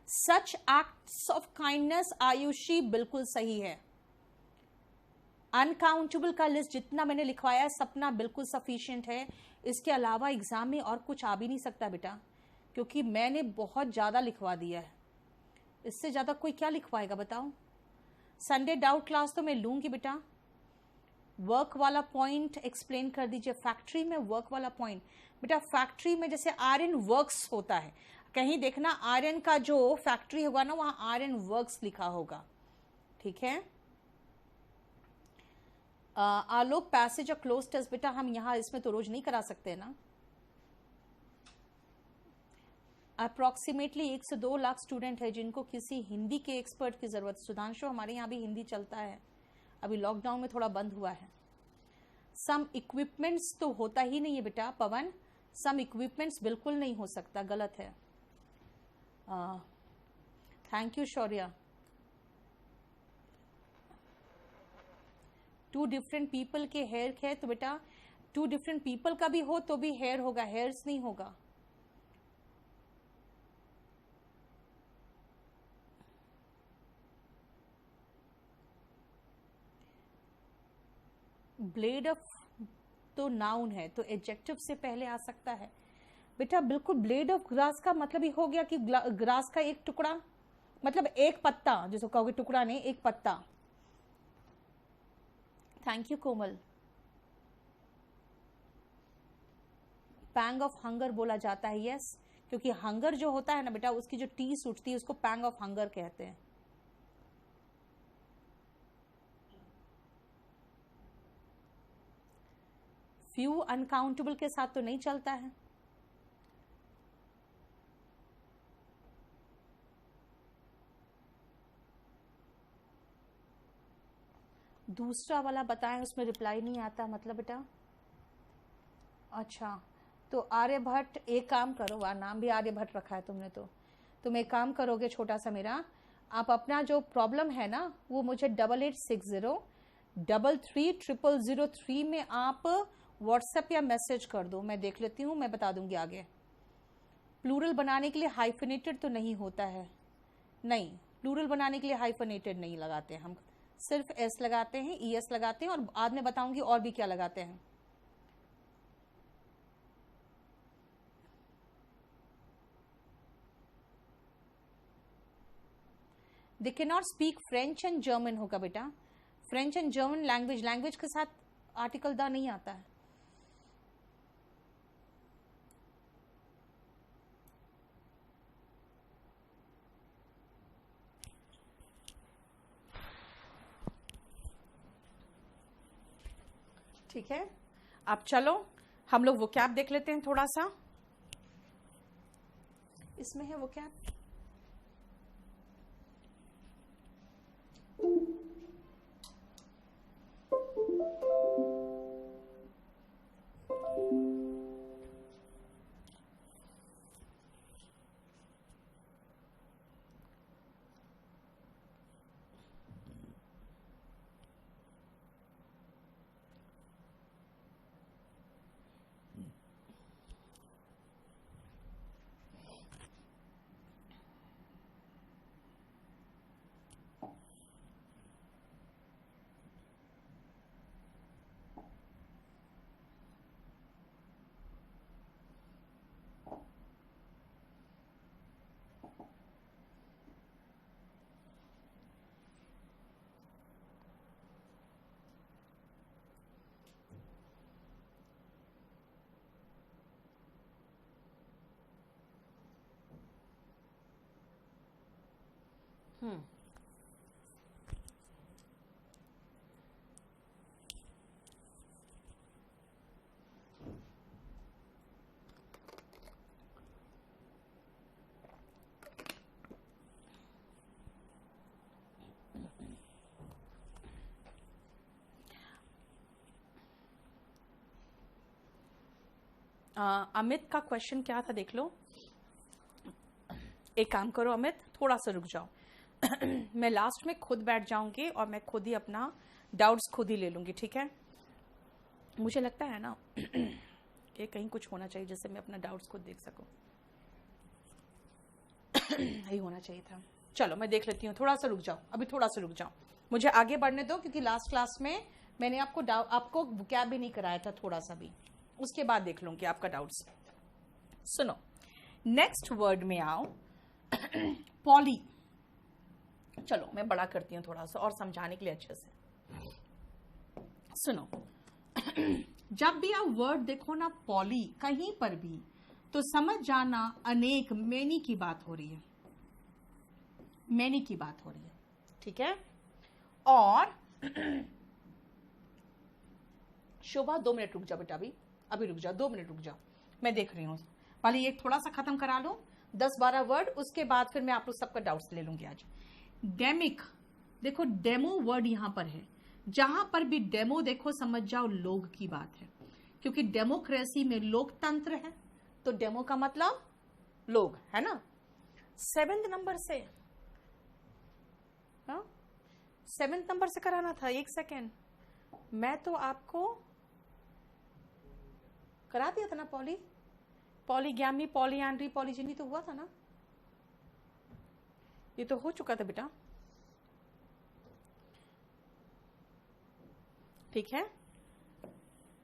Such acts of kindness, Ayushi बिल्कुल सही है। अनकाउंटेबल का लिस्ट जितना मैंने लिखवाया सपना बिल्कुल सफिशिएंट है। इसके अलावा एग्जाम में और कुछ आ भी नहीं सकता बेटा, क्योंकि मैंने बहुत ज्यादा लिखवा दिया है। इससे ज्यादा कोई क्या लिखवाएगा बताओ। संडे डाउट क्लास तो मैं लूंगी बेटा। वर्क वाला पॉइंट एक्सप्लेन कर दीजिए। फैक्ट्री में वर्क वाला पॉइंट बेटा, फैक्ट्री में जैसे आयरन वर्क्स होता है, कहीं देखना आयरन का जो फैक्ट्री होगा ना वहां आयरन वर्क्स लिखा होगा, ठीक है। आलोक पैसेज और क्लोज टेस्ट बेटा हम यहां इसमें तो रोज नहीं करा सकते ना। अप्रोक्सीमेटली 1 से 2 लाख स्टूडेंट है जिनको किसी हिंदी के एक्सपर्ट की जरूरत। सुधांशु हमारे यहाँ भी हिंदी चलता है, अभी लॉकडाउन में थोड़ा बंद हुआ है। सम इक्विपमेंट्स तो होता ही नहीं है बेटा पवन, सम इक्विपमेंट्स बिल्कुल नहीं हो सकता, गलत है। Thank you Shaurya. 2 different people के हेयर है तो बेटा 2 डिफरेंट पीपल का भी हो तो भी हेयर होगा, हेयर्स नहीं होगा। ब्लेड ऑफ तो नाउन है तो एडजेक्टिव से पहले आ सकता है बेटा। बिल्कुल ब्लेड ऑफ ग्रास का मतलब ही हो गया कि ग्रास का एक टुकड़ा, मतलब एक पत्ता, जिसको कहोगे टुकड़ा नहीं, एक पत्ता। Thank you Komal. Pang of hunger बोला जाता है, यस, क्योंकि हंगर जो होता है ना बेटा उसकी जो टीस उठती है उसको पैंग ऑफ हंगर कहते हैं। फ्यू अनकाउंटेबल के साथ तो नहीं चलता है। दूसरा वाला बताएं, उसमें रिप्लाई नहीं आता मतलब बेटा। अच्छा तो आर्यभट्ट, एक काम करो, वह नाम भी आर्यभट्ट रखा है तुमने तो तुम एक काम करोगे छोटा सा मेरा, आप अपना जो प्रॉब्लम है ना वो मुझे 8860333003 में आप व्हाट्सएप या मैसेज कर दो, मैं देख लेती हूँ, मैं बता दूंगी आगे। प्लूरल बनाने के लिए हाइफनेटेड तो नहीं होता है, नहीं, प्लूरल बनाने के लिए हाइफनेटेड नहीं लगाते हम, सिर्फ एस लगाते हैं, ईएस लगाते हैं, और बाद में बताऊंगी और भी क्या लगाते हैं। They can not speak French and German होगा बेटा। फ्रेंच एंड जर्मन लैंग्वेज के साथ आर्टिकल द नहीं आता है। ठीक है, अब चलो हम लोग वो कैप देख लेते हैं थोड़ा सा। इसमें है वो कैप, अमित का क्वेश्चन क्या था देख लो। एक काम करो अमित, थोड़ा सा रुक जाओ मैं लास्ट में खुद बैठ जाऊंगी और मैं खुद ही अपना डाउट्स खुद ही ले लूंगी, ठीक है। मुझे लगता है ना कि कहीं कुछ होना चाहिए जिससे मैं अपना डाउट्स खुद देख सकूं। यही होना चाहिए था। चलो मैं देख लेती हूँ, थोड़ा सा रुक जाओ, अभी थोड़ा सा रुक जाओ, मुझे आगे बढ़ने दो, क्योंकि लास्ट क्लास में मैंने आपको वोकैब भी नहीं कराया था थोड़ा सा भी, उसके बाद देख लूंगी आपका डाउट्स। सुनो, नेक्स्ट वर्ड में आओ, पॉली। चलो मैं बड़ा करती हूँ थोड़ा सा और समझाने के लिए अच्छे से। सुनो, जब भी आप वर्ड देखो ना पॉली कहीं पर भी, तो समझ जाना अनेक, मैनी की बात हो रही है, मैनी की बात हो रही है, ठीक है। और शोभा 2 मिनट रुक जाओ बेटा, अभी रुक जाओ, 2 मिनट रुक जाओ, मैं देख रही हूँ। पहले ये थोड़ा सा खत्म करा लो, 10-12 वर्ड, उसके बाद फिर मैं आप लोग सबका डाउट्स ले लूंगी आज। डेमिक, देखो डेमो वर्ड यहां पर है, जहां पर भी डेमो देखो समझ जाओ लोग की बात है, क्योंकि डेमोक्रेसी में लोकतंत्र है, तो डेमो का मतलब लोग है ना। 7th नंबर से, 7th नंबर से कराना था। 1 सेकेंड, मैं तो आपको करा दिया था ना पॉलीगैमी, पॉलीएंड्री, पॉलीजिनी तो हुआ था ना, ये तो हो चुका था बेटा, ठीक है।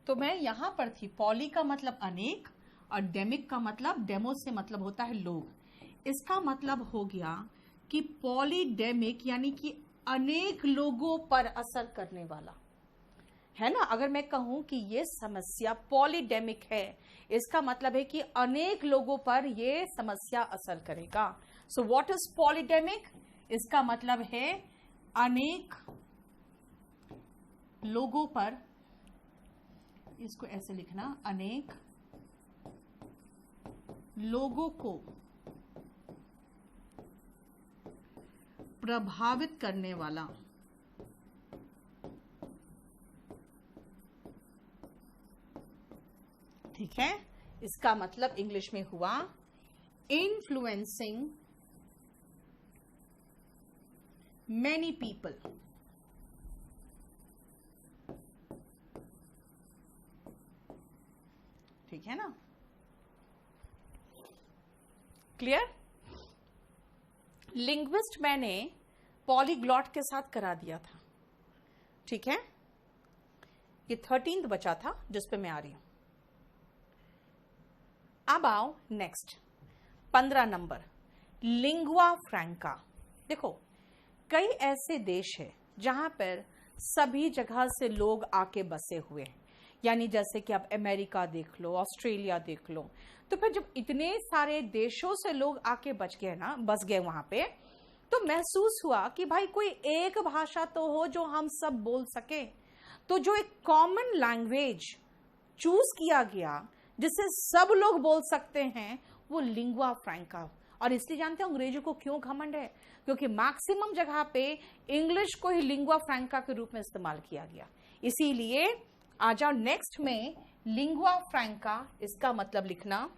तो मैं यहां पर थी, पॉली का मतलब अनेक और डेमिक का मतलब, डेमो से मतलब होता है लोग। इसका मतलब हो गया कि पॉलीडेमिक यानी कि अनेक लोगों पर असर करने वाला है ना। अगर मैं कहूं कि ये समस्या पॉलीडेमिक है, इसका मतलब है कि अनेक लोगों पर ये समस्या असर करेगा। So what is polydemic? इसका मतलब है अनेक लोगों पर, इसको ऐसे लिखना, अनेक लोगों को प्रभावित करने वाला। ठीक है, इसका मतलब इंग्लिश में हुआ इन्फ्लुएंसिंग मैनी पीपल। ठीक है ना, क्लियर? लिंग्विस्ट मैंने पॉलीग्लॉट के साथ करा दिया था, ठीक है। ये 13th बचा था जिस पे मैं आ रही हूं। अब आओ नेक्स्ट 15 नंबर, लिंगुआ फ्रैंका। देखो, कई ऐसे देश है जहां पर सभी जगह से लोग आके बसे हुए हैं, यानी जैसे कि आप अमेरिका देख लो, ऑस्ट्रेलिया देख लो। तो फिर जब इतने सारे देशों से लोग आके बस गए वहां पे, तो महसूस हुआ कि भाई कोई एक भाषा तो हो जो हम सब बोल सके। तो जो एक कॉमन लैंग्वेज चूज किया गया जिसे सब लोग बोल सकते हैं, वो लिंगुआ फ्रैंका। और इसलिए जानते हैं अंग्रेजों को क्यों घमंड है? क्योंकि मैक्सिमम जगह पे इंग्लिश को ही लिंगुआ फ्रैंका के रूप में इस्तेमाल किया गया। इसीलिए आ जाओ नेक्स्ट में, लिंगुआ फ्रैंका, इसका मतलब लिखना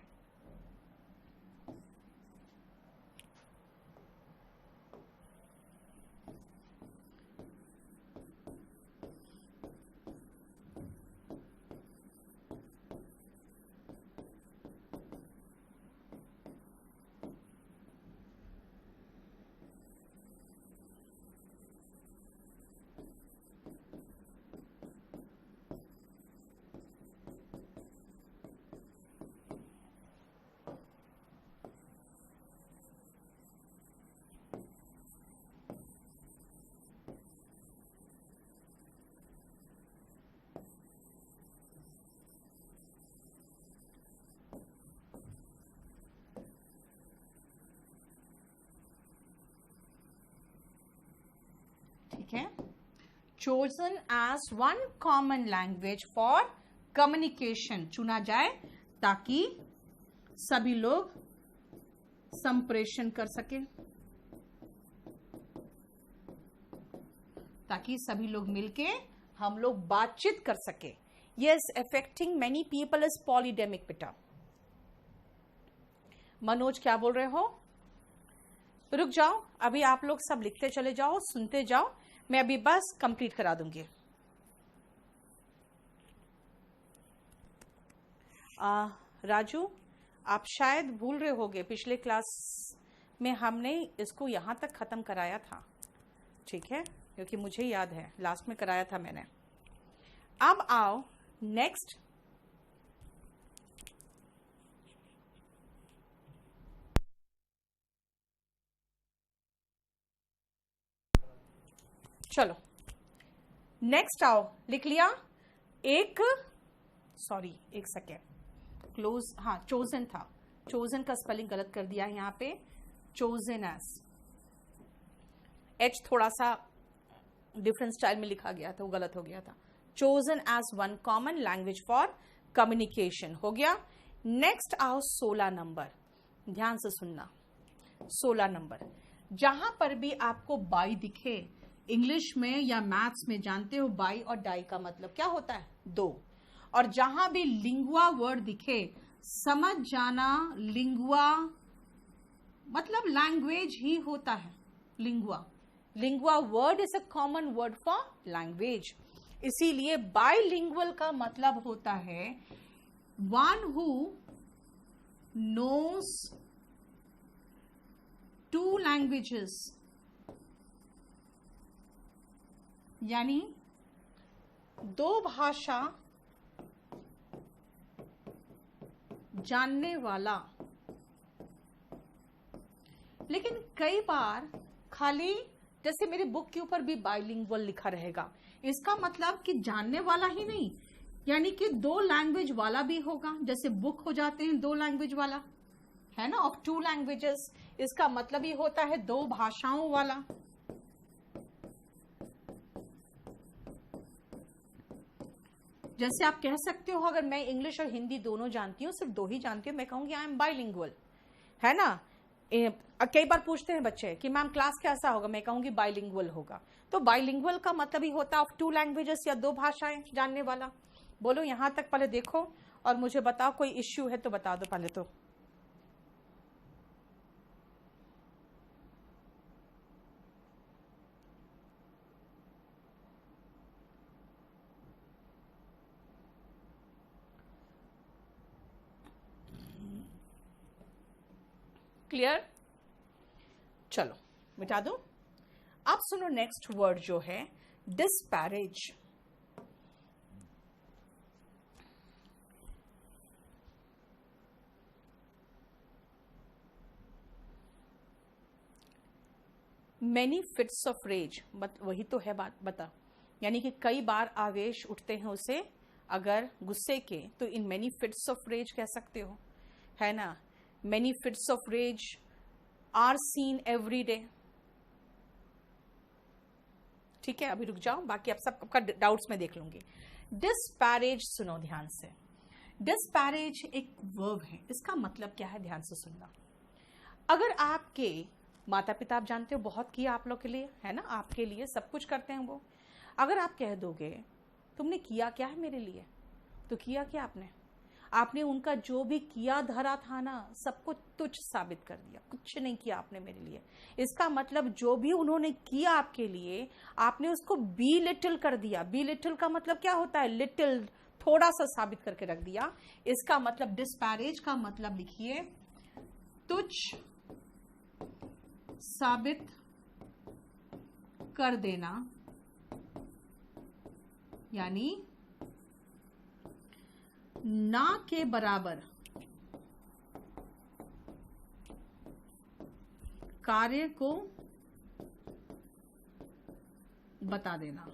है, chosen as one common language for communication, चुना जाए ताकि सभी लोग संप्रेषण कर सके, ताकि सभी लोग मिलके हम लोग बातचीत कर सके। Yes, affecting many people is polydemic बेटा। मनोज क्या बोल रहे हो? रुक जाओ, अभी आप लोग सब लिखते चले जाओ, सुनते जाओ, मैं अभी बस कंप्लीट करा दूंगी। राजू, आप शायद भूल रहे होगे पिछले क्लास में हमने इसको यहाँ तक ख़त्म कराया था, ठीक है, क्योंकि मुझे याद है लास्ट में कराया था मैंने। अब आओ नेक्स्ट, चलो नेक्स्ट आओ, लिख लिया एक, सॉरी एक सेकेंड, क्लोज, हाँ चोजन था, चोजन का स्पेलिंग गलत कर दिया है यहाँ पे, चोजन एस, एच थोड़ा सा डिफरेंट स्टाइल में लिखा गया था, वो गलत हो गया था। Chosen as one common language for communication हो गया। नेक्स्ट आओ 16 नंबर, ध्यान से सुनना, 16 नंबर, जहां पर भी आपको बाई दिखे, इंग्लिश में या मैथ्स में जानते हो बाई और डाई का मतलब क्या होता है, दो, और जहां भी लिंगुआ वर्ड दिखे समझ जाना, लिंगुआ मतलब लैंग्वेज ही होता है, lingua, lingua word is a common word for language, इसीलिए बाइलिंगुअल का मतलब होता है one who knows to languages, यानी दो भाषा जानने वाला। लेकिन कई बार खाली जैसे मेरी बुक के ऊपर भी बाइलिंगुअल लिखा रहेगा, इसका मतलब कि जानने वाला ही नहीं, यानी कि दो लैंग्वेज वाला भी होगा, जैसे बुक हो जाते हैं दो लैंग्वेज वाला, है ना, ऑफ टू लैंग्वेजेस, इसका मतलब ही होता है दो भाषाओं वाला। जैसे आप कह सकते हो अगर मैं इंग्लिश और हिंदी दोनों जानती हूँ, सिर्फ दो ही जानती हूँ, मैं कहूंगी आई एम बाइलिंगुअल, है ना। कई बार पूछते हैं बच्चे कि मैम क्लास कैसा होगा, मैं कहूंगी बाइलिंगुअल होगा। तो बाइलिंगुअल का मतलब ही होता है ऑफ टू लैंग्वेजेस या दो भाषाएं जानने वाला। बोलो यहां तक पहले देखो और मुझे बताओ, कोई इश्यू है तो बता दो पहले तो। क्लियर, चलो मिटा दो। अब सुनो नेक्स्ट वर्ड जो है disparage. Many fits of rage, वही तो है बात, बता, यानी कि कई बार आवेश उठते हैं उसे अगर गुस्से के, तो in many fits of rage कह सकते हो, है ना। Many fits of rage are seen every day, ठीक है, अभी रुक जाओ, बाकी आप सबका डाउट्स में देख लूंगी। डिस्पैरेज सुनो ध्यान से, डिस्पैरेज एक वर्ब है, इसका मतलब क्या है ध्यान से सुनना। अगर आपके माता पिता, आप जानते हो बहुत किया आप लोग के लिए, है ना, आपके लिए सब कुछ करते हैं वो, अगर आप कह दोगे तुमने किया क्या है मेरे लिए, तो किया क्या आपने, आपने उनका जो भी किया धरा था ना सबको तुच्छ साबित कर दिया, कुछ नहीं किया आपने मेरे लिए। इसका मतलब जो भी उन्होंने किया आपके लिए आपने उसको बी लिटिल कर दिया। बी लिटिल का मतलब क्या होता है, लिटिल, थोड़ा सा साबित करके रख दिया। इसका मतलब डिस्पैरेज का मतलब लिखिए तुच्छ साबित कर देना, यानी ना के बराबर कार्य को बता देना।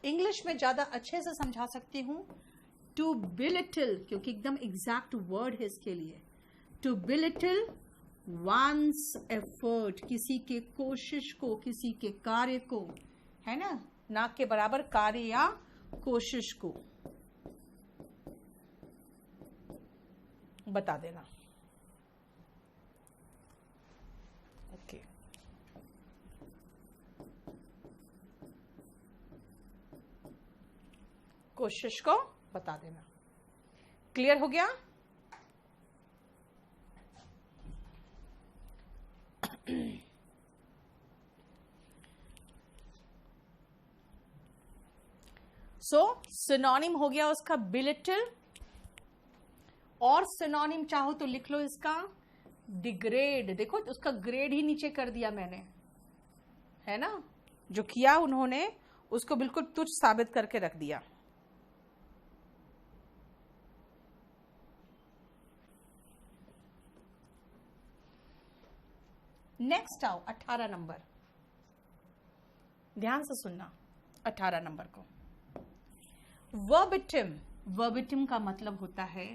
इंग्लिश में ज्यादा अच्छे से समझा सकती हूं, टू बिलिटिल, क्योंकि एकदम एग्जैक्ट वर्ड है इसके लिए। टू बिलिटिल वंस एफर्ट, किसी के कोशिश को, किसी के कार्य को, है ना के बराबर कार्य या कोशिश को बता देना। ओके, कोशिश को बता देना। क्लियर हो गया। सो सिनोनिम हो गया उसका बिलिटिल, और सिनोनिम चाहो तो लिख लो इसका डिग्रेड। देखो उसका ग्रेड ही नीचे कर दिया मैंने, है ना, जो किया उन्होंने उसको बिल्कुल तुच्छ साबित करके रख दिया। नेक्स्ट आओ 18 नंबर, ध्यान से सुनना 18 नंबर को। वर्बिटिम, वर्बिटिम का मतलब होता है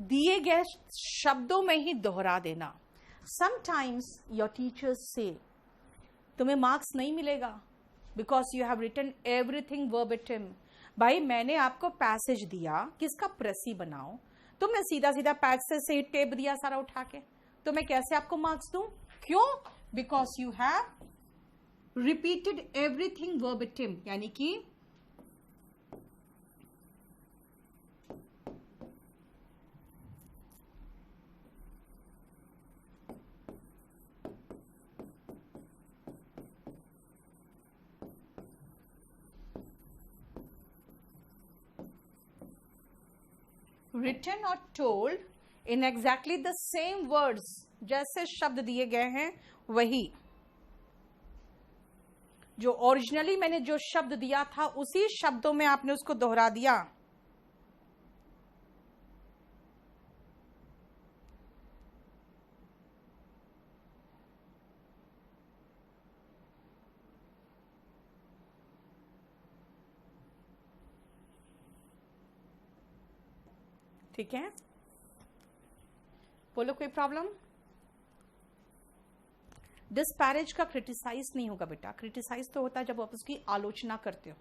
दिए गए शब्दों में ही दोहरा देना। समटाइम्स योर टीचर्स से तुम्हें मार्क्स नहीं मिलेगा because you have written everything verbatim. भाई मैंने आपको पैसेज दिया कि इसका प्रसी बनाओ, तुमने सीधा सीधा पैसेज से ही टेप दिया सारा उठा के, तो मैं कैसे आपको मार्क्स दूं? क्यों? Because you have repeated everything verbatim, यानी कि written or told in exactly the same words, जैसे शब्द दिए गए हैं वही, जो ओरिजिनली मैंने जो शब्द दिया था उसी शब्दों में आपने उसको दोहरा दिया। ठीक है, बोलो कोई प्रॉब्लम? डिस्पैरेज का क्रिटिसाइज नहीं होगा बेटा, क्रिटिसाइज तो होता है जब आप उसकी आलोचना करते हो।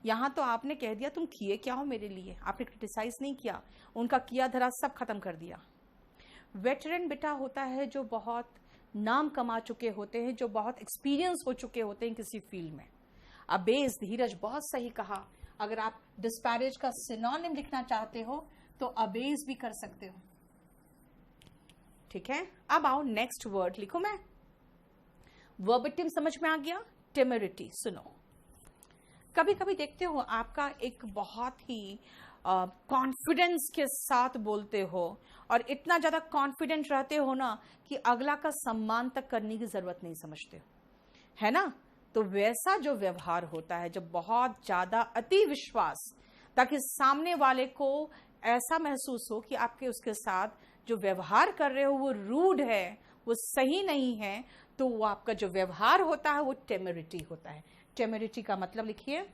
यहां तो आपने कह दिया तुम किए क्या हो मेरे लिए, आपने क्रिटिसाइज नहीं किया, उनका किया धरा सब खत्म कर दिया। वेटरन बेटा होता है जो बहुत नाम कमा चुके होते हैं, जो बहुत एक्सपीरियंस हो चुके होते हैं किसी फील्ड में। अबेज, धीरज बहुत सही कहा, अगर आप डिस्पैरेज का सिनोनिम लिखना चाहते हो तो अबेज भी कर सकते हो। ठीक है, अब आओ नेक्स्ट वर्ड लिखो मैं। वर्बिटिम समझ में आ गया, टेमेरिटी सुनो। कभी कभी देखते हो आपका एक बहुत ही कॉन्फिडेंस के साथ बोलते हो और इतना ज्यादा कॉन्फिडेंट रहते हो ना कि अगला का सम्मान तक करने की जरूरत नहीं समझते हो, है ना। तो वैसा जो व्यवहार होता है, जब बहुत ज्यादा अति विश्वास, ताकि सामने वाले को ऐसा महसूस हो कि आपके उसके साथ जो व्यवहार कर रहे हो वो रूड है, वो सही नहीं है, तो वो आपका जो व्यवहार होता है वो टेमेरिटी होता है। टेमेरिटी का मतलब लिखिए,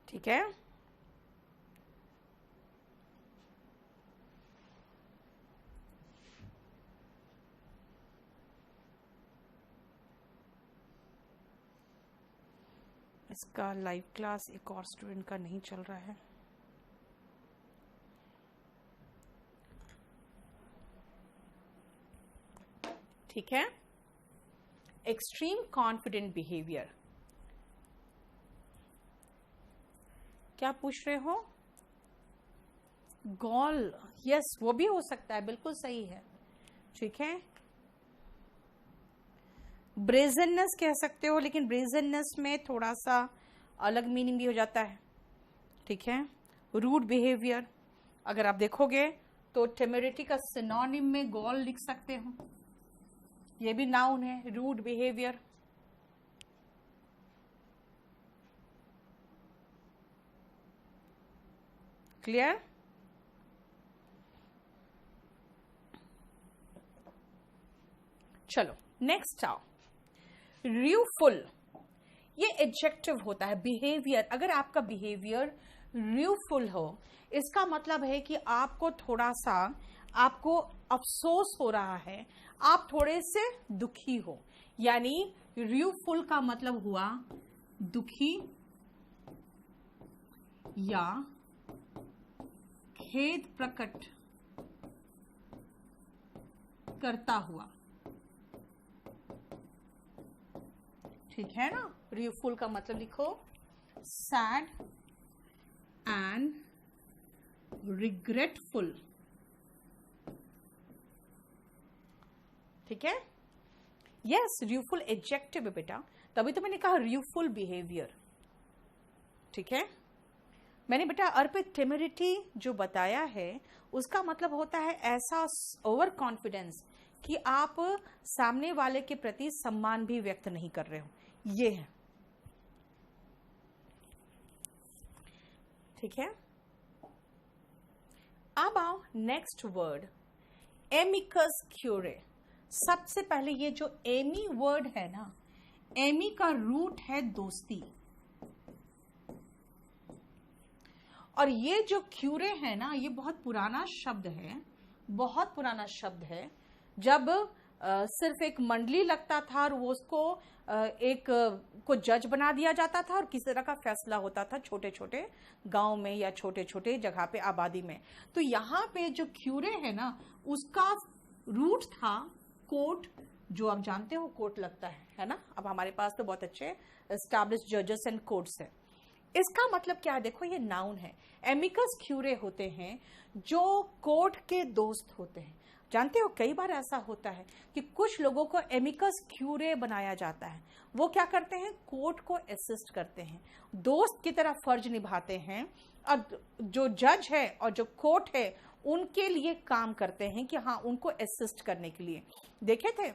ठीक है। इसका लाइव क्लास एक और स्टूडेंट का नहीं चल रहा है। ठीक है, एक्सट्रीम कॉन्फिडेंट बिहेवियर, क्या पूछ रहे हो? गॉल, यस वो भी हो सकता है, बिल्कुल सही है। ठीक है। ब्रेजननेस कह सकते हो, लेकिन ब्रेजननेस में थोड़ा सा अलग मीनिंग भी हो जाता है, ठीक है। रूड बिहेवियर, अगर आप देखोगे तो टेमेरिटी का सिनोनिम में गॉल लिख सकते हो, ये भी नाउन है, रूड बिहेवियर। क्लियर? चलो नेक्स्ट आओ, र्यूफुल, ये एडजेक्टिव होता है। बिहेवियर, अगर आपका बिहेवियर र्यूफुल हो, इसका मतलब है कि आपको थोड़ा सा, आपको अफसोस हो रहा है, आप थोड़े से दुखी हो, यानी र्यूफुल का मतलब हुआ दुखी या खेद प्रकट करता हुआ, ठीक है ना। र्यूफुल का मतलब लिखो सैड एंड रिग्रेटफुल, ठीक है। यस, र्यूफुल एडजेक्टिव है बेटा, तभी तो मैंने कहा र्यूफुल बिहेवियर, ठीक है। मैंने बेटा अर्पित टेमेरिटी जो बताया है उसका मतलब होता है ऐसा ओवर कॉन्फिडेंस कि आप सामने वाले के प्रति सम्मान भी व्यक्त नहीं कर रहे हो, ये है, ठीक है। अब आओ नेक्स्ट वर्ड, एमिकस क्यूरे। सबसे पहले ये जो एमी वर्ड है ना, एमी का रूट है दोस्ती, और ये जो क्यूरे है ना, ये बहुत पुराना शब्द है, बहुत पुराना शब्द है। जब सिर्फ एक मंडली लगता था और वो उसको एक को जज बना दिया जाता था और किसी तरह का फैसला होता था छोटे छोटे गांव में या छोटे छोटे जगह पे आबादी में, तो यहाँ पे जो क्यूरे है ना, उसका रूट था कोर्ट, जो आप जानते हो कोर्ट लगता है ना। अब हमारे पास तो बहुत अच्छे एस्टैब्लिश्ड जजेस एंड कोर्ट्स है। इसका मतलब क्या है, देखो ये नाउन है। एमिकस क्यूरे होते हैं जो कोर्ट के दोस्त होते हैं। जानते हो कई बार ऐसा होता है कि कुछ लोगों को एमिकस क्यूरे बनाया जाता है, वो क्या करते हैं, कोर्ट को असिस्ट करते हैं, दोस्त की तरह फर्ज निभाते हैं, और जो जज है और जो कोर्ट है उनके लिए काम करते हैं कि हाँ उनको असिस्ट करने के लिए। देखे थे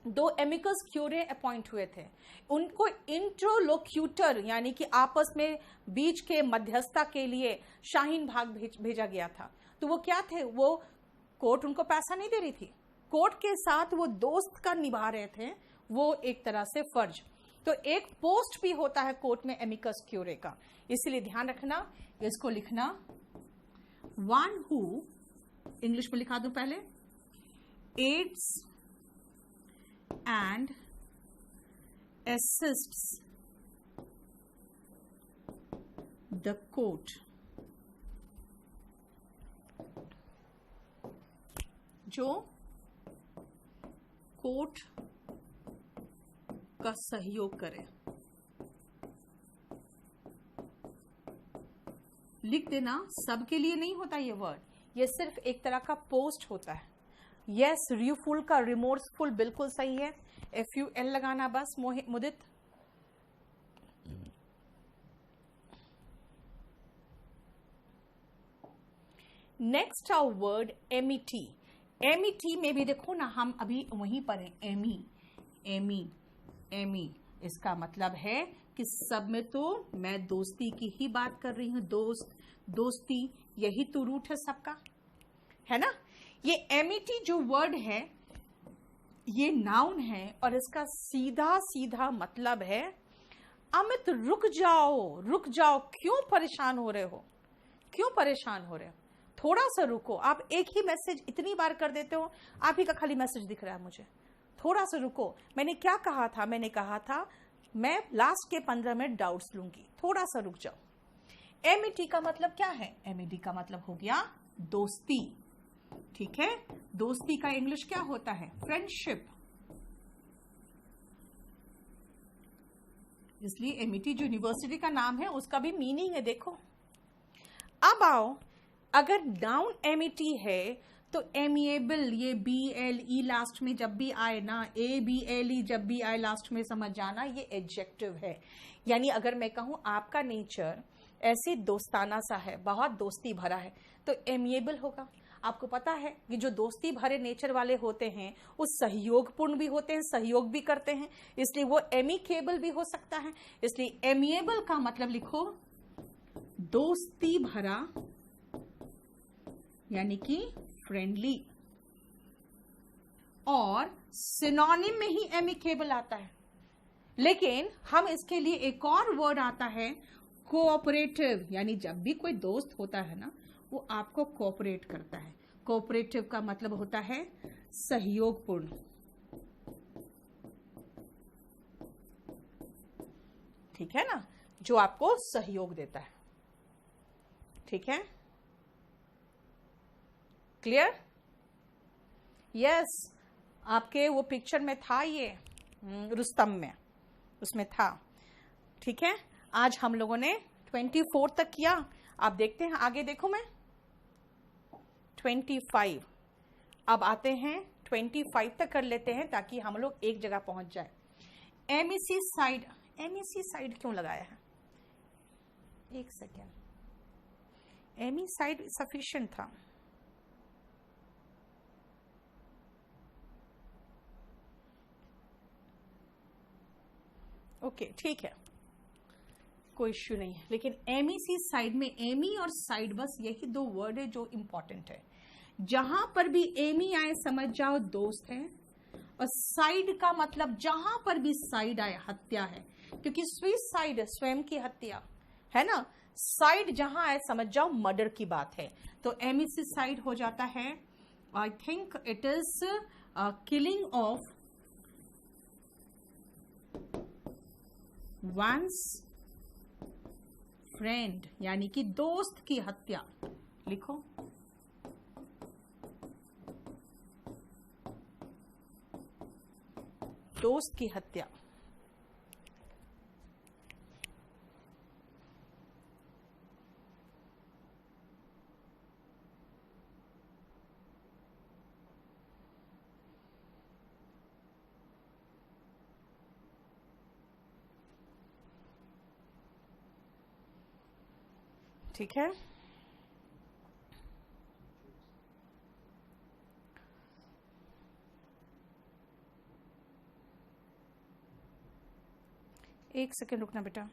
2 एमिकस क्यूरे अपॉइंट हुए थे, उनको इंटरलोक्यूटर यानी कि आपस में बीच के मध्यस्थता के लिए शाहीन भाग भेजा गया था। तो वो क्या थे, वो कोर्ट उनको पैसा नहीं दे रही थी, कोर्ट के साथ वो दोस्त का निभा रहे थे, वो एक तरह से फर्ज। तो एक पोस्ट भी होता है कोर्ट में एमिकस क्यूरे का, इसलिए ध्यान रखना, इसको लिखना वन हु, इंग्लिश में लिखा दूं पहले, aids and assists the court, जो कोर्ट का सहयोग करे। लिख देना, सबके लिए नहीं होता ये वर्ड, ये सिर्फ एक तरह का पोस्ट होता है। यस, र्यूफुल का रिमोर्सफुल बिल्कुल सही है, FUL लगाना बस मुदित। Next our word amity. Amity में भी देखो ना, हम अभी वहीं पर हैं, एमी एमी एमी, इसका मतलब है कि सब में तो मैं दोस्ती की ही बात कर रही हूं, दोस्त दोस्ती, यही तो रूट है सबका, है ना। ये एमिटी जो वर्ड है ये नाउन है और इसका सीधा सीधा मतलब है अमित रुक जाओ, क्यों परेशान हो रहे हो, क्यों परेशान हो रहे हो, थोड़ा सा रुको। आप एक ही मैसेज इतनी बार कर देते हो, आप ही का खाली मैसेज दिख रहा है मुझे, थोड़ा सा रुको। मैंने क्या कहा था, मैंने कहा था मैं लास्ट के 15 मिनट डाउट्स लूंगी, थोड़ा सा रुक जाओ। एमिटी का मतलब क्या है, एमिटी का मतलब हो गया दोस्ती, ठीक है। दोस्ती का इंग्लिश क्या होता है, फ्रेंडशिप, इसलिए एमिटी जो यूनिवर्सिटी का नाम है उसका भी मीनिंग है, देखो। अब आओ, अगर नाउन एमिटी है तो एमिएबल, ये BLE लास्ट में जब भी आए ना, ABLE जब भी आए लास्ट में, समझ जाना ये एडजेक्टिव है। यानी अगर मैं कहूं आपका नेचर ऐसे दोस्ताना सा है, बहुत दोस्ती भरा है, तो एमिएबल होगा। आपको पता है कि जो दोस्ती भरे नेचर वाले होते हैं वो सहयोगपूर्ण भी होते हैं, सहयोग भी करते हैं, इसलिए वो एमिकेबल भी हो सकता है। इसलिए एमिएबल का मतलब लिखो दोस्ती भरा, यानी कि फ्रेंडली, और सिनोनिम में ही एमिकेबल आता है। लेकिन हम इसके लिए एक और वर्ड आता है कोऑपरेटिव, यानी जब भी कोई दोस्त होता है ना वो आपको कोऑपरेट करता है। कोऑपरेटिव का मतलब होता है सहयोगपूर्ण, ठीक है ना, जो आपको सहयोग देता है। ठीक है, क्लियर? यस, आपके वो पिक्चर में था ये रुस्तम में, उसमें था। ठीक है, आज हम लोगों ने 24 तक किया। आप देखते हैं आगे, देखो मैं 25, अब आते हैं 25 तक कर लेते हैं ताकि हम लोग एक जगह पहुंच जाए। एमिसी साइड, एमिसी साइड क्यों लगाया है? एक सेकेंड, एमी साइड सफिशिएंट था। ओके, ठीक है, कोई इश्यू नहीं है। लेकिन एमी साइड में एमी और साइड, बस यही दो वर्ड है जो इंपॉर्टेंट है। जहां पर भी एमी आए समझ जाओ दोस्त है, और साइड का मतलब जहां पर भी साइड आए हत्या है, क्योंकि सुसाइड स्वयं की हत्या है ना। साइड जहां आए समझ जाओ मर्डर की बात है। तो एमिसी साइड हो जाता है, I think it is killing of one's friend, यानी कि दोस्त की हत्या। लिखो दोस्त की हत्या। ठीक है, एक सेकेंड रुकना बेटा।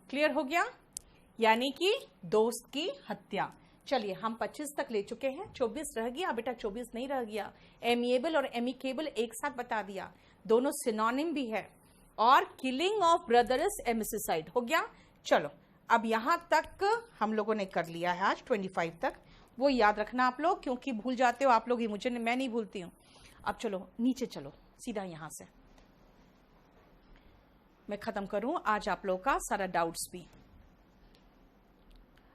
क्लियर हो गया? यानी कि दोस्त की हत्या। चलिए, हम 25 तक ले चुके हैं, 24 रह गया बेटा, 24 नहीं रह गया। एमिएबल और एमिकेबल एक साथ बता दिया, दोनों सिनोनिम भी है। और किलिंग ऑफ ब्रदर इज एमिसिसाइड हो गया। चलो, अब यहां तक हम लोगों ने कर लिया है आज 25 तक। वो याद रखना आप लोग, क्योंकि भूल जाते हो आप लोग ही, मुझे मैं नहीं भूलती हूँ। अब चलो नीचे चलो, सीधा यहां से मैं खत्म करूं आज आप लोगों का सारा डाउट्स भी।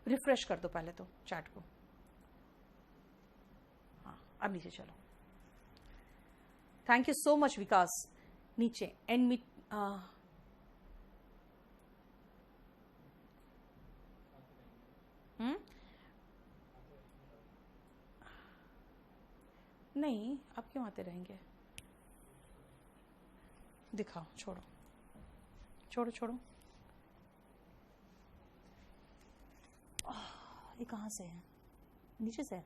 रिफ्रेश कर दो पहले तो चैट को। हाँ, अब नीचे चलो। थैंक यू सो मच विकास। नीचे एंड मी नहीं, आप क्यों आते रहेंगे? दिखाओ, छोड़ो छोड़ो छोड़ो। ये कहाँ से है? नीचे से है?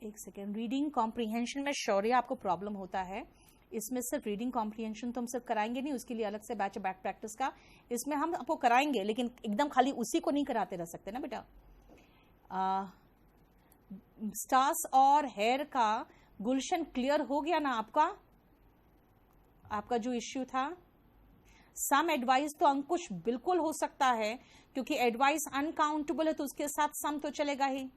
एक सेकेंड। रीडिंग कॉम्प्रिहेंशन में शौर्य आपको प्रॉब्लम होता है। इसमें सिर्फ रीडिंग कॉम्प्रिहेंशन तो हम सिर्फ कराएंगे नहीं, उसके लिए अलग से बैच बैक प्रैक्टिस का इसमें हम आपको कराएंगे, लेकिन एकदम खाली उसी को नहीं कराते रह सकते ना बेटा। स्टार्स और हेयर का गुलशन क्लियर हो गया ना आपका? आपका जो इश्यू था। सम एडवाइस तो अंकुश बिल्कुल हो सकता है, क्योंकि एडवाइस अनकाउंटेबल है तो उसके साथ सम तो चलेगा ही।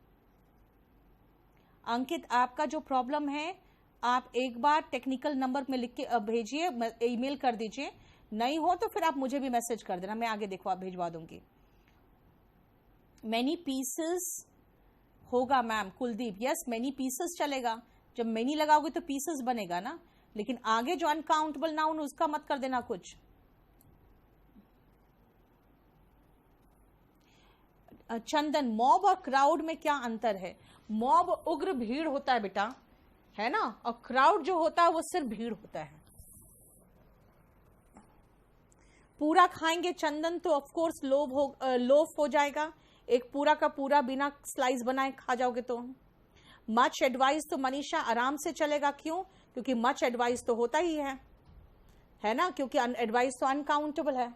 अंकित, आपका जो प्रॉब्लम है आप एक बार टेक्निकल नंबर में लिख के भेजिए, ईमेल कर दीजिए, नहीं हो तो फिर आप मुझे भी मैसेज कर देना, मैं आगे देखो आप भिजवा दूंगी। मैनी पीसेस होगा ma'am, Kuldeep, yes many pieces चलेगा, जब मैनी लगाओगे तो पीसेस बनेगा ना, लेकिन आगे जो अनकाउंटेबल नाउन उसका मत कर देना कुछ। चंदन, मॉब और क्राउड में क्या अंतर है? मॉब उग्र भीड़ होता है बेटा, है ना, और क्राउड जो होता है वो सिर्फ भीड़ होता है। पूरा खाएंगे चंदन तो ऑफ कोर्स लोफ हो जाएगा, एक पूरा का पूरा बिना स्लाइस बनाए खा जाओगे तो। मच एडवाइस तो मनीषा आराम से चलेगा, क्यों? क्योंकि मच एडवाइस तो होता ही है ना, क्योंकि एडवाइस तो अनकाउंटेबल है।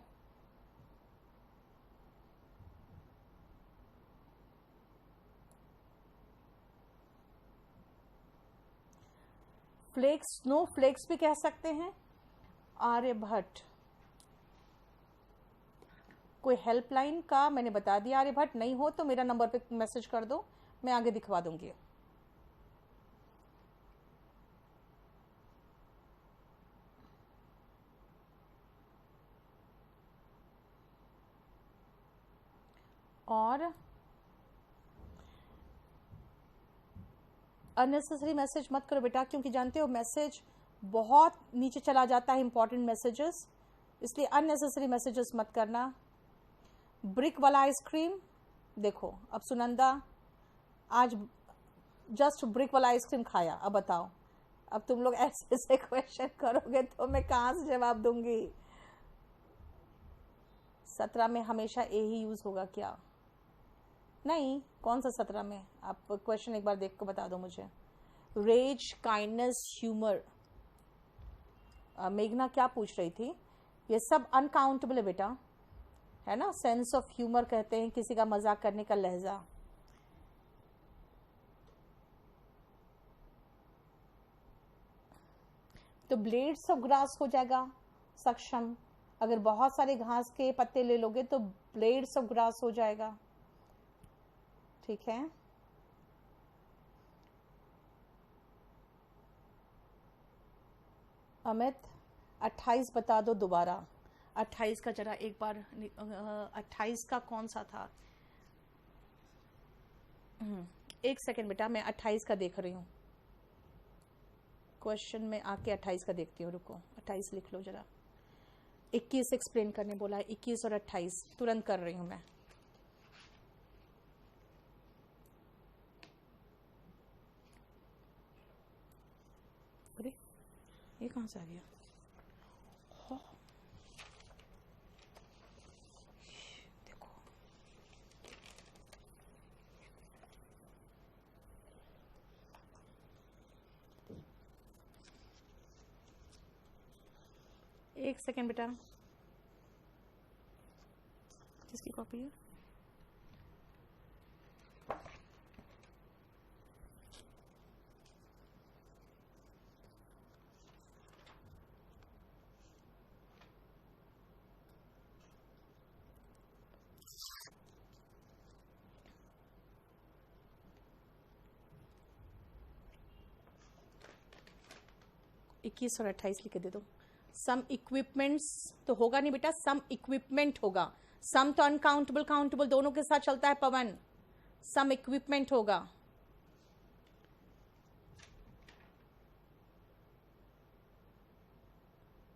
फ्लेक्स, स्नो फ्लेक्स भी कह सकते हैं। आर्यभट्ट, कोई हेल्पलाइन का मैंने बता दिया। आर्यभट्ट नहीं हो तो मेरा नंबर पे मैसेज कर दो, मैं आगे दिखवा दूंगी। और अननेसेसरी मैसेज मत करो बेटा, क्योंकि जानते हो मैसेज बहुत नीचे चला जाता है, इंपॉर्टेंट मैसेजेस, इसलिए अननेसेसरी मैसेजेस मत करना। ब्रिक वाला आइसक्रीम, देखो अब सुनंदा आज जस्ट ब्रिक वाला आइसक्रीम खाया, अब बताओ, अब तुम लोग ऐसे ऐसे क्वेश्चन करोगे तो मैं कहाँ से जवाब दूंगी। 17 में हमेशा ए ही यूज होगा क्या? नहीं, कौन सा 17 में? आप क्वेश्चन एक बार देख कर बता दो मुझे। रेज, काइंडनेस, ह्यूमर, मेघना क्या पूछ रही थी? ये सब अनकाउंटेबल है बेटा, है ना। सेंस ऑफ ह्यूमर कहते हैं किसी का मजाक करने का लहजा। तो ब्लेड्स ऑफ ग्रास हो जाएगा सक्षम, अगर बहुत सारे घास के पत्ते ले लोगे तो ब्लेड्स ऑफ ग्रास हो जाएगा, ठीक है। अमित, 28 बता दो दोबारा, 28 का जरा एक बार, 28 का कौन सा था? एक सेकंड बेटा, मैं 28 का देख रही हूँ, क्वेश्चन में आके 28 का देखती हूँ, रुको 28 लिख लो जरा। 21 एक्सप्लेन करने बोला है, 21 और 28 तुरंत कर रही हूँ मैं। अरे ये कहाँ से आ गया? देखो एक सेकेंड बेटा, किसकी कॉपी है? इक्कीस और 28 लिख के दे दो। सम इक्विपमेंट्स तो होगा नहीं बेटा, सम इक्विपमेंट होगा। सम तो अनकाउंटेबल काउंटेबल दोनों के साथ चलता है पवन, सम इक्विपमेंट होगा।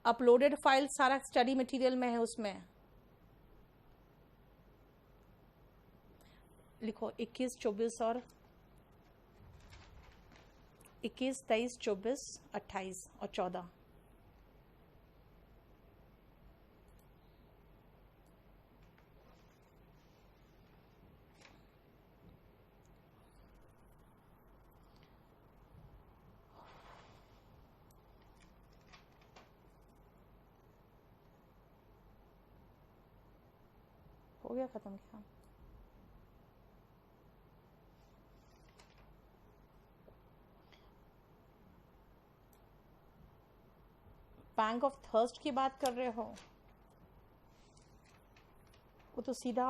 अपलोडेड फाइल सारा स्टडी मटेरियल में है, उसमें लिखो 21, 24 और 21, 23, 24, 28 और 14। हो गया खत्म क्या? पैंग ऑफ थर्स्ट की बात कर रहे हो, वो तो सीधा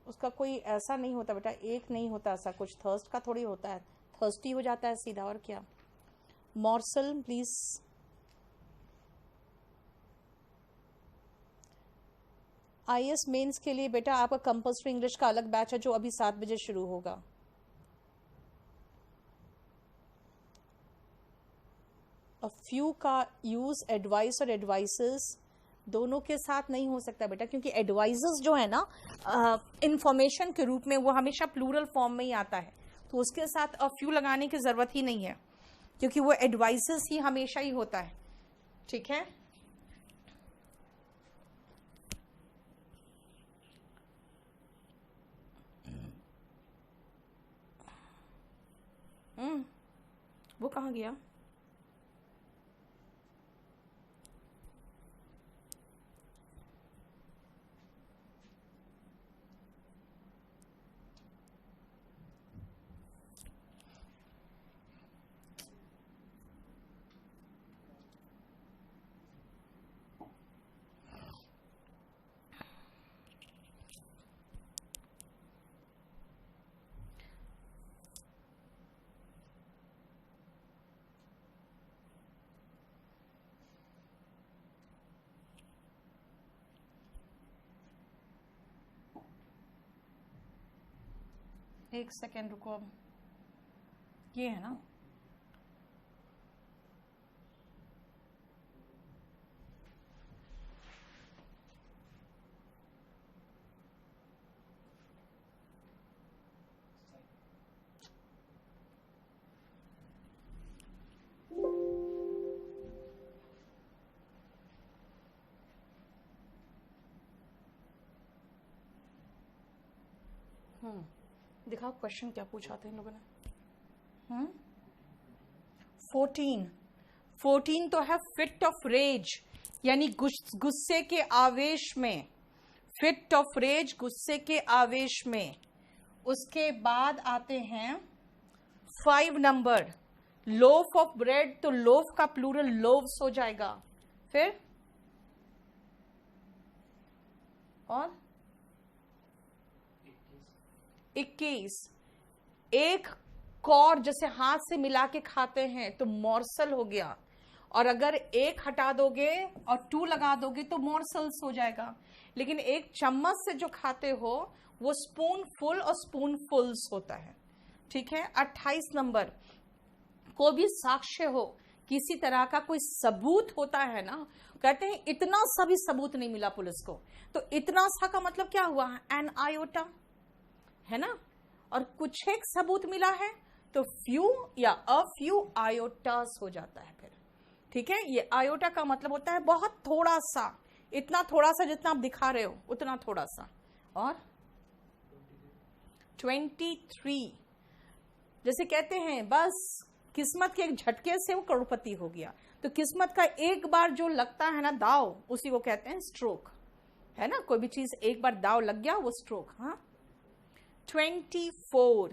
उसका कोई ऐसा नहीं होता बेटा, एक नहीं होता ऐसा कुछ, थर्स्ट का थोड़ी होता है, थर्स्टी हो जाता है सीधा, और क्या। Morsel please. आईएएस मेंस के लिए बेटा आपका कंपल्सरी इंग्लिश का अलग बैच है जो अभी 7 बजे शुरू होगा। अ फ्यू का यूज एडवाइस और एडवाइसेस दोनों के साथ नहीं हो सकता बेटा, क्योंकि एडवाइजेस जो है ना इंफॉर्मेशन के रूप में वो हमेशा प्लूरल फॉर्म में ही आता है, तो उसके साथ अ फ्यू लगाने की जरूरत ही नहीं है, क्योंकि वो एडवाइसेस ही हमेशा ही होता है। ठीक है, वो कहाँ गया? एक सेकेंड रुको, ये है ना, दिखाओ क्वेश्चन क्या पूछा था इन लोगों ने। 14 तो है फिट ऑफ रेज, यानी गुस्से के आवेश में, फिट ऑफ रेज गुस्से के आवेश में। उसके बाद आते हैं 5 नंबर, लोफ ऑफ ब्रेड, तो लोफ का प्लूरल लोव्स हो जाएगा। फिर और 21, एक कौर जैसे हाथ से मिला के खाते हैं तो मॉर्सल हो गया, और अगर एक हटा दोगे और 2 लगा दोगे तो मॉर्सल्स हो जाएगा। लेकिन एक चम्मच से जो खाते हो वो स्पून फुल और स्पून फुल्स होता है। ठीक है, 28 नंबर, कोई भी साक्ष्य हो, किसी तरह का कोई सबूत होता है ना, कहते हैं इतना सा भी सबूत नहीं मिला पुलिस को, तो इतना सा का मतलब क्या हुआ, एन आयोटा, है ना, और कुछ एक सबूत मिला है तो फ्यू या अ फ्यू आयोटास हो जाता है फिर। ठीक है, ये आयोटा का मतलब होता है बहुत थोड़ा सा, इतना थोड़ा सा जितना आप दिखा रहे हो उतना थोड़ा सा। और 23, जैसे कहते हैं बस किस्मत के एक झटके से वो करोड़पति हो गया, तो किस्मत का एक बार जो लगता है ना दाव, उसी को कहते हैं स्ट्रोक, है ना, कोई भी चीज एक बार दाव लग गया वो स्ट्रोक। हाँ, 24,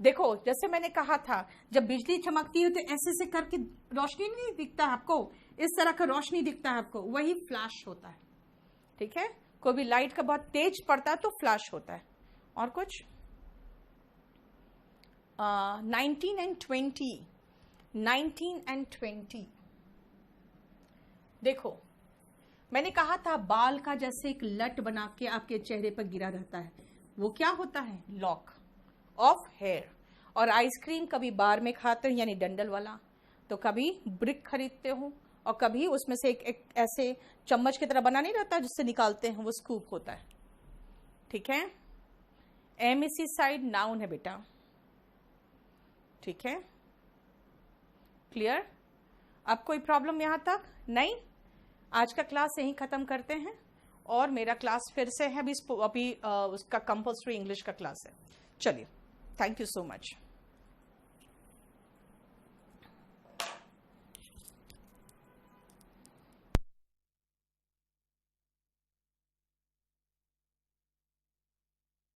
देखो जैसे मैंने कहा था जब बिजली चमकती है तो ऐसे से करके रोशनी नहीं दिखता है आपको, इस तरह का रोशनी दिखता है आपको, वही फ्लैश होता है। ठीक है, कोई भी लाइट का बहुत तेज पड़ता है तो फ्लैश होता है। और कुछ 19 एंड 20, देखो मैंने कहा था बाल का जैसे एक लट बना के आपके चेहरे पर गिरा रहता है, वो क्या होता है, लॉक ऑफ हेयर। और आइसक्रीम कभी बार में खाते हो यानी डंडल वाला, तो कभी ब्रिक खरीदते हो, और कभी उसमें से एक ऐसे चम्मच की तरह बना नहीं रहता जिससे निकालते हैं, वो स्कूप होता है। ठीक है, एमिसिसाइड नाउन है बेटा। ठीक है, क्लियर? अब कोई प्रॉब्लम यहां तक नहीं? आज का क्लास यहीं खत्म करते हैं, और मेरा क्लास फिर से है अभी उसका कंपल्सरी इंग्लिश का क्लास है। चलिए, थैंक यू सो मच।